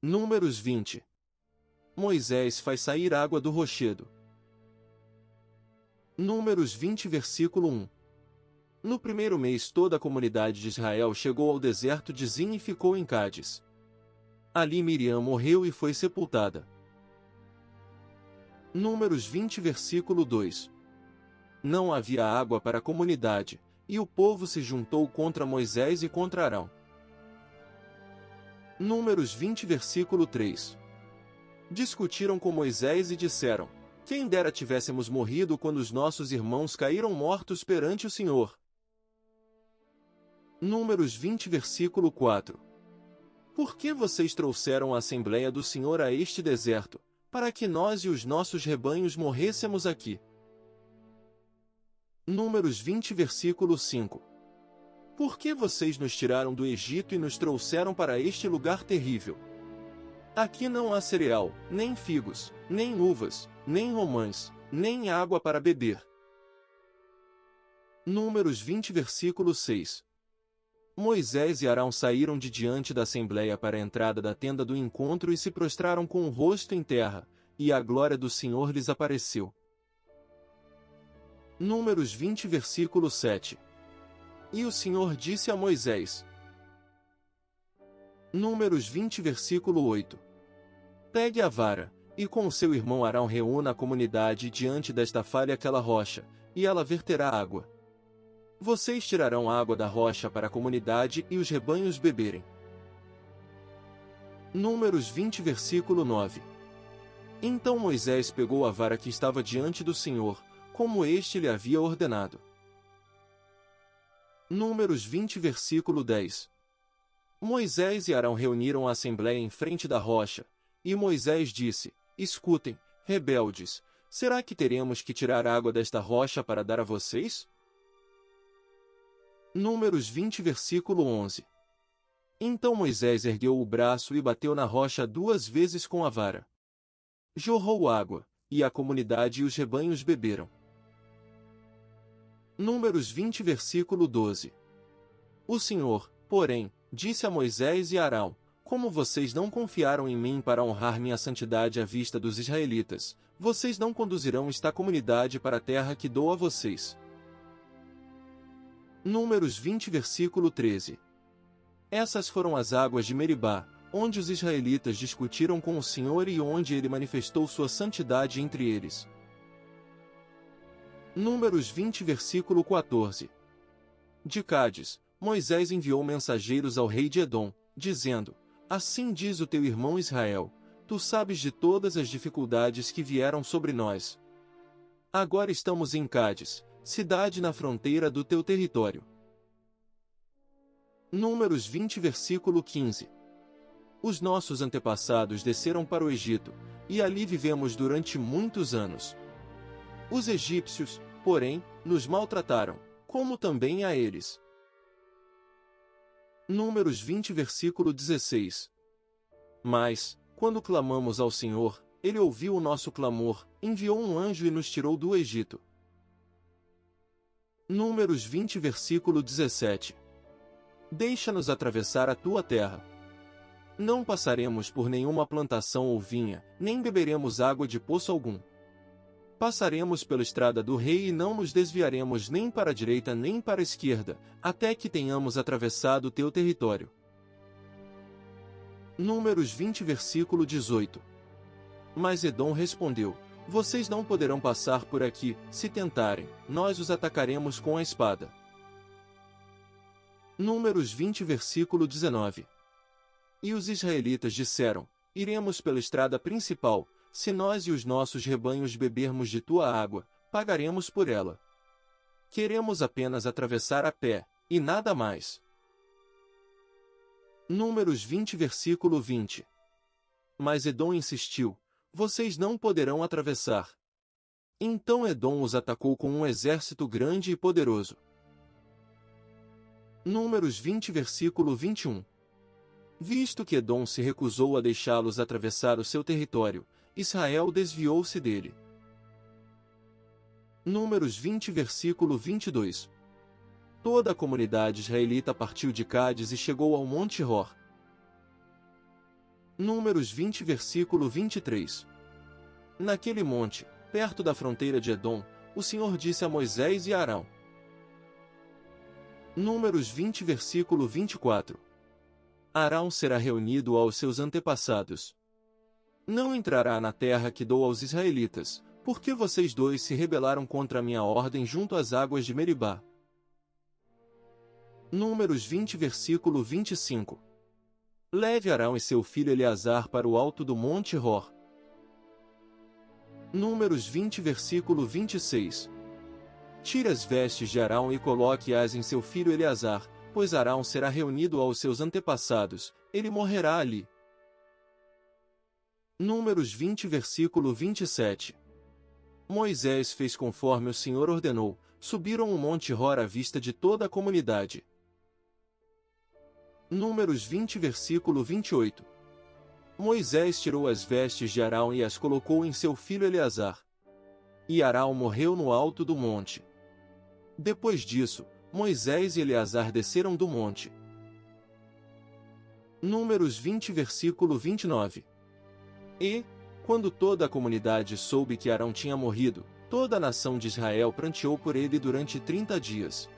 Números 20. Moisés faz sair água do rochedo. Números 20, versículo 1. No primeiro mês toda a comunidade de Israel chegou ao deserto de Zin e ficou em Cádiz. Ali Miriam morreu e foi sepultada. Números 20, versículo 2. Não havia água para a comunidade, e o povo se juntou contra Moisés e contra Arão. Números 20, versículo 3. Discutiram com Moisés e disseram: quem dera tivéssemos morrido quando os nossos irmãos caíram mortos perante o Senhor. Números 20, versículo 4. Por que vocês trouxeram a Assembleia do Senhor a este deserto, para que nós e os nossos rebanhos morrêssemos aqui? Números 20, versículo 5. Por que vocês nos tiraram do Egito e nos trouxeram para este lugar terrível? Aqui não há cereal, nem figos, nem uvas, nem romãs, nem água para beber. Números 20, versículo 6. Moisés e Arão saíram de diante da Assembleia para a entrada da tenda do encontro e se prostraram com o rosto em terra, e a glória do Senhor lhes apareceu. Números 20, versículo 7. E o Senhor disse a Moisés. Números 20, versículo 8. Pegue a vara, e com seu irmão Arão reúna a comunidade diante desta fale aquela rocha, e ela verterá água. Vocês tirarão água da rocha para a comunidade e os rebanhos beberem. Números 20, versículo 9. Então Moisés pegou a vara que estava diante do Senhor, como este lhe havia ordenado. Números 20, versículo 10. Moisés e Arão reuniram a assembleia em frente da rocha, e Moisés disse: escutem, rebeldes, será que teremos que tirar água desta rocha para dar a vocês? Números 20, versículo 11. Então Moisés ergueu o braço e bateu na rocha 2 vezes com a vara. Jorrou água, e a comunidade e os rebanhos beberam. Números 20, versículo 12. O Senhor, porém, disse a Moisés e Arão: como vocês não confiaram em mim para honrar minha santidade à vista dos israelitas, vocês não conduzirão esta comunidade para a terra que dou a vocês. Números 20, versículo 13. Essas foram as águas de Meribá, onde os israelitas discutiram com o Senhor e onde ele manifestou sua santidade entre eles. Números 20, versículo 14. De Cádiz, Moisés enviou mensageiros ao rei de Edom, dizendo: assim diz o teu irmão Israel, tu sabes de todas as dificuldades que vieram sobre nós. Agora estamos em Cádiz, cidade na fronteira do teu território. Números 20, versículo 15. Os nossos antepassados desceram para o Egito, e ali vivemos durante muitos anos. Os egípcios, porém, nos maltrataram, como também a eles. Números 20, versículo 16. Mas, quando clamamos ao Senhor, ele ouviu o nosso clamor, enviou um anjo e nos tirou do Egito. Números 20, versículo 17. Deixa-nos atravessar a tua terra. Não passaremos por nenhuma plantação ou vinha, nem beberemos água de poço algum. Passaremos pela estrada do rei e não nos desviaremos nem para a direita nem para a esquerda, até que tenhamos atravessado o teu território. Números 20, versículo 18. Mas Edom respondeu: vocês não poderão passar por aqui, se tentarem, nós os atacaremos com a espada. Números 20, versículo 19. E os israelitas disseram: iremos pela estrada principal, se nós e os nossos rebanhos bebermos de tua água, pagaremos por ela. Queremos apenas atravessar a pé, e nada mais. Números 20, versículo 20. Mas Edom insistiu: vocês não poderão atravessar. Então Edom os atacou com um exército grande e poderoso. Números 20, versículo 21. Visto que Edom se recusou a deixá-los atravessar o seu território, Israel desviou-se dele. Números 20, versículo 22. Toda a comunidade israelita partiu de Cádiz e chegou ao Monte Hor. Números 20 versículo 23. Naquele monte, perto da fronteira de Edom, o Senhor disse a Moisés e a Arão. Números 20 versículo 24. Arão será reunido aos seus antepassados. Não entrará na terra que dou aos israelitas, porque vocês dois se rebelaram contra a minha ordem junto às águas de Meribá. Números 20 versículo 25. Leve Arão e seu filho Eleazar para o alto do monte Hor. Números 20 versículo 26. Tire as vestes de Arão e coloque-as em seu filho Eleazar, pois Arão será reunido aos seus antepassados, ele morrerá ali. Números 20 versículo 27. Moisés fez conforme o Senhor ordenou, subiram o monte Hor à vista de toda a comunidade. Números 20 versículo 28. Moisés tirou as vestes de Arão e as colocou em seu filho Eleazar. E Arão morreu no alto do monte. Depois disso, Moisés e Eleazar desceram do monte. Números 20 versículo 29. E, quando toda a comunidade soube que Arão tinha morrido, toda a nação de Israel pranteou por ele durante 30 dias.